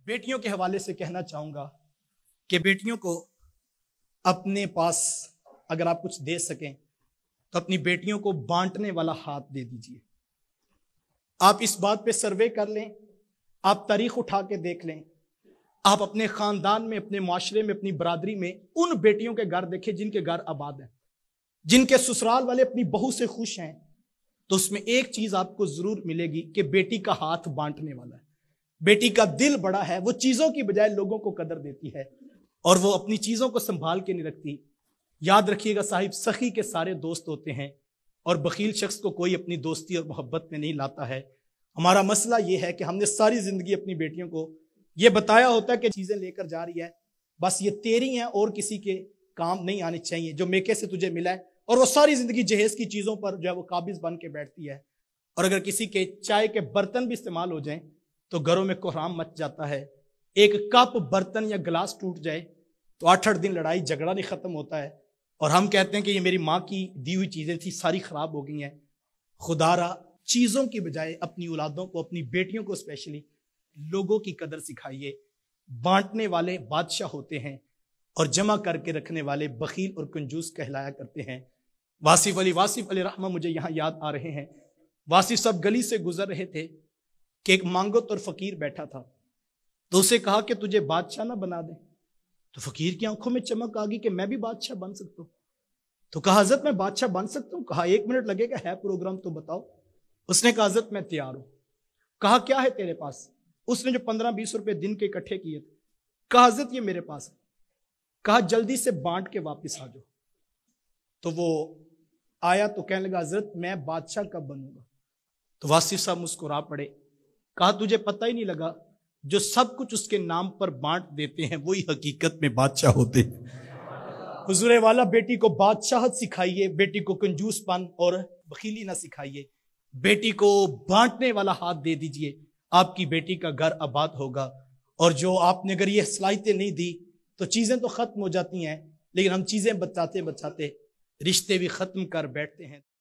बेटियों के हवाले से कहना चाहूंगा कि बेटियों को अपने पास अगर आप कुछ दे सकें तो अपनी बेटियों को बांटने वाला हाथ दे दीजिए। आप इस बात पे सर्वे कर लें, आप तारीख उठा के देख लें, आप अपने खानदान में, अपने माशरे में, अपनी बरादरी में उन बेटियों के घर देखें जिनके घर आबाद हैं, जिनके ससुराल वाले अपनी बहू से खुश हैं, तो उसमें एक चीज आपको जरूर मिलेगी कि बेटी का हाथ बांटने वाला है, बेटी का दिल बड़ा है, वो चीजों की बजाय लोगों को कदर देती है और वो अपनी चीजों को संभाल के नहीं रखती। याद रखिएगा साहिब, सखी के सारे दोस्त होते हैं और बखील शख्स को कोई अपनी दोस्ती और मोहब्बत में नहीं लाता है। हमारा मसला ये है कि हमने सारी जिंदगी अपनी बेटियों को ये बताया होता है कि चीजें लेकर जा रही है, बस ये तेरी हैं और किसी के काम नहीं आनी चाहिए, जो मेके से तुझे मिला है, और वो सारी जिंदगी जहेज की चीजों पर जो है वो काबिज बन के बैठती है। और अगर किसी के चाय के बर्तन भी इस्तेमाल हो जाएं तो घरों में कोहराम मच जाता है। एक कप, बर्तन या गिलास टूट जाए तो 8-8 दिन लड़ाई झगड़ा नहीं खत्म होता है, और हम कहते हैं कि ये मेरी माँ की दी हुई चीजें थी, सारी खराब हो गई हैं। खुदारा चीजों की बजाय अपनी औलादों को, अपनी बेटियों को स्पेशली, लोगों की कदर सिखाइए। बांटने वाले बादशाह होते हैं और जमा करके रखने वाले बखील और कंजूस कहलाया करते हैं। वासिफ अली रहमा मुझे यहाँ याद आ रहे हैं। वासिफ साहब गली से गुजर रहे थे कि एक मांगोत और फकीर बैठा था, तो उसे कहा कि तुझे बादशाह ना बना दे। तो फकीर की आंखों में चमक आ गई कि मैं भी बादशाह बन सकता हूं। तो कहा हजरत मैं बादशाह बन सकता हूं? कहा 1 मिनट लगेगा, है प्रोग्राम तो बताओ। उसने कहा हजरत मैं तैयार हूं। कहा क्या है तेरे पास? उसने जो 15-20 रुपए दिन के इकट्ठे किए थे, कहा हजरत ये मेरे पास है। कहा जल्दी से बांट के वापिस आ जाओ। तो वो आया तो कहने लगा हजरत मैं बादशाह कब बनूंगा? तो वासिफ साहब मुस्कुरा पड़े। कहा तुझे पता ही नहीं लगा, जो सब कुछ उसके नाम पर बांट देते हैं वही हकीकत में बादशाह होते हैं। हुजूर वाला बेटी को बादशाहत सिखाइए, बेटी को कंजूसपन और बखीली ना सिखाइए, बेटी को बांटने वाला हाथ दे दीजिए। आपकी बेटी का घर आबाद होगा। और जो आपने अगर ये सलाहियतें नहीं दी तो चीजें तो खत्म हो जाती हैं, लेकिन हम चीजें बचाते बचाते रिश्ते भी खत्म कर बैठते हैं।